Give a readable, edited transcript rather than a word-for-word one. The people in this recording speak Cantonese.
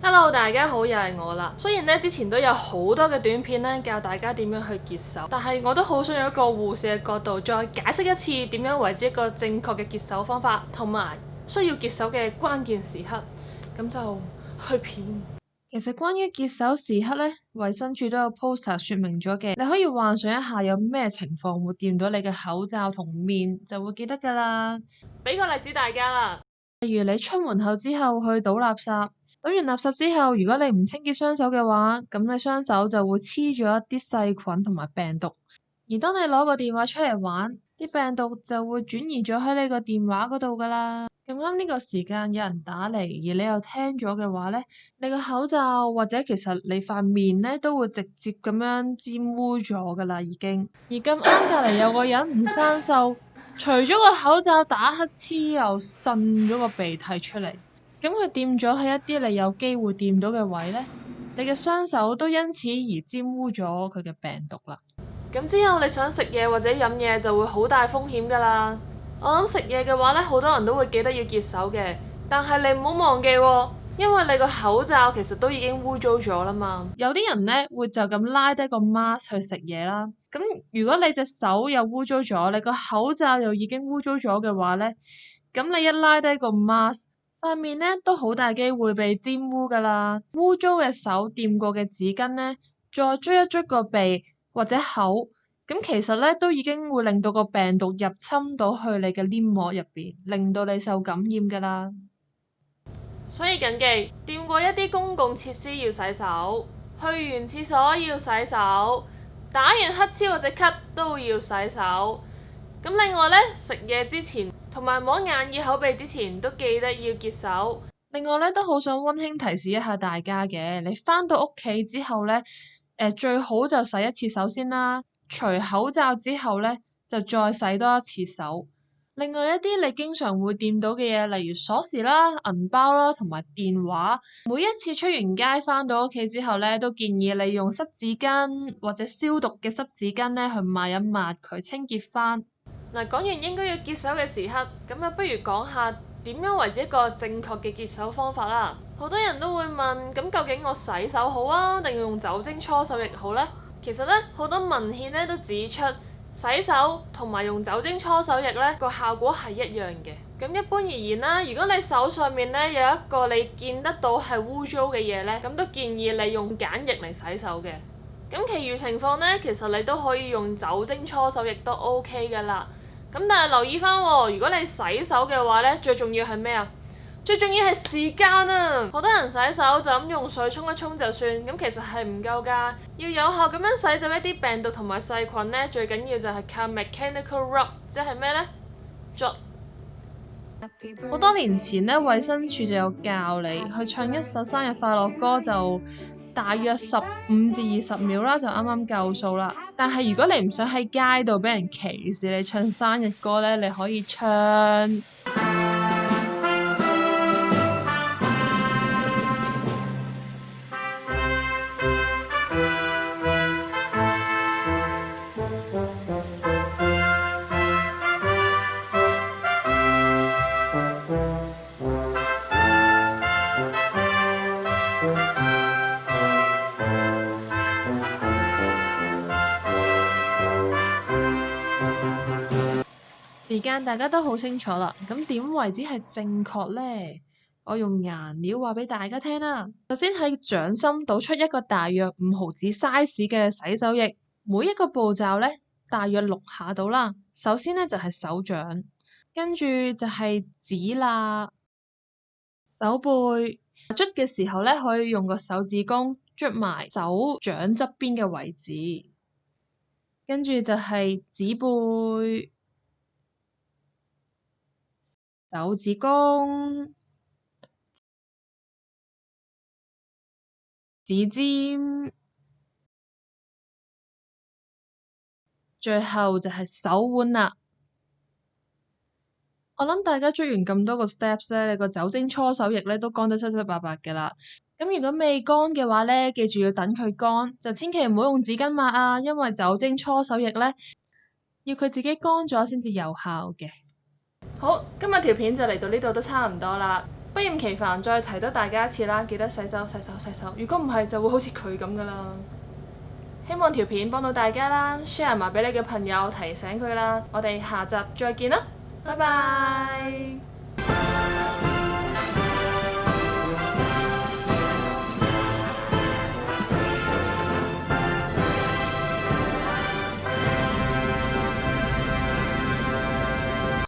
Hello，大家好，又係我啦。雖然咧之前都有好多嘅短片咧教大家點樣去潔手，但係我都好想用一個護士嘅角度再解釋一次點樣為之一個正確嘅潔手方法，同埋需要潔手嘅關鍵時刻。咁就去片。其實關於潔手時刻咧，衛生署都有 poster 説明咗嘅，你可以幻想一下有咩情況會掂到你嘅口罩同面，就會記得㗎啦。俾個例子大家啦，例如你出門口之後去倒垃圾。倒完垃圾之後，如果你唔清潔雙手嘅話，咁你雙手就會黐咗一啲細菌同埋病毒。而當你攞個電話出嚟玩，啲病毒就會轉移咗喺你個電話嗰度㗎啦。咁啱呢個時間有人打嚟，而你又聽咗嘅話咧，你個口罩或者其實你塊面咧都會直接咁樣沾污咗㗎啦已經。而咁啱隔離有個人唔生鏽，除咗個口罩打乞嗤又擤咗個鼻涕出嚟。咁佢掂咗喺一啲你有機會掂到嘅位咧，你嘅雙手都因此而沾污咗佢嘅病毒啦。咁之後你想食嘢或者飲嘢就會好大風險㗎啦。我諗食嘢嘅話咧，好多人都會記得要潔手嘅，但係你唔好忘記喎，因為你個口罩其實都已經污糟咗啦嘛。有啲人咧會就咁拉低個 mask 去食嘢啦。咁如果你隻手又污糟咗，你個口罩又已經污糟咗嘅話咧，咁你一拉低個 mask，塊面咧都好大機會被沾污㗎啦，污糟嘅手掂過嘅紙巾咧，再捽一捽個鼻或者口，咁其實咧都已經會令到個病毒入侵到去你嘅黏膜入邊，令到你受感染㗎啦。所以緊記，掂過一啲公共設施要洗手，去完廁所要洗手，打完乞嗤或者咳都要洗手。咁另外咧，食嘢之前同埋摸眼耳口鼻之前都記得要潔手。另外咧，都好想溫馨提示一下大家嘅，你返到屋企之後咧，最好就洗一次手先啦。除口罩之後咧，就再洗多一次手。另外一啲你經常會掂到嘅嘢，例如鎖匙啦、銀包啦同埋電話，每一次出完街返到屋企之後咧，都建議你用濕紙巾或者消毒嘅濕紙巾咧去抹一抹佢，清潔返。嗱，講完應該要潔手嘅時刻，咁啊不如講下點樣為之一個正確嘅潔手方法啦。好多人都會問，咁究竟我洗手好啊，定用酒精搓手液好呢？其實咧，好多文獻咧都指出，洗手同埋用酒精搓手液咧個效果係一樣嘅。咁一般而言啦，如果你手上面咧有一個你見得到係污糟嘅嘢咧，咁都建議你用梘液嚟洗手嘅。咁其餘情況咧，其實你都可以用酒精搓手液都 OK 㗎啦。咁但係留意返喎，如果你洗手嘅話咧，最重要係咩啊？最重要係時間啊！好多人洗手就咁用水沖一沖就算，咁其實係唔夠㗎。要有效咁樣洗走一啲病毒同埋細菌咧，最緊要就係靠 mechanical rub，即係咩咧？捽。好多年前咧，衛生署就有教你去唱一首生日快樂歌，就大約15至20秒啦，就啱啱夠數啦。但係如果你唔想喺街度俾人歧視你唱生日歌咧，你可以唱。時間大家都好清楚啦，咁點為之係正確呢？我用顏料話俾大家聽啦。首先喺掌心倒出一個大約5毫子 size 嘅洗手液，每一個步驟咧大約6下到啦。首先咧就係手掌，跟住就係指罅、手背。捽嘅時候咧可以用個手指公捽埋手掌側邊嘅位置，跟住就係指背。手指公、指尖，最後就係手腕啦。我諗大家捽完咁多個 steps 咧，你個酒精搓手液咧都乾得七七八八嘅啦。咁如果未乾嘅話咧，記住要等佢乾，就千祈唔好用紙巾抹啊，因為酒精搓手液咧要佢自己乾咗先至有效嘅。好，今日條片就嚟到呢度都差唔多啦。不厭其煩再提多大家一次啦，記得洗手洗手洗手，如果唔係就會好似佢咁噶啦。希望條片幫到大家啦 ，share 埋俾你嘅朋友提醒佢啦。我哋下集再見啦，拜拜。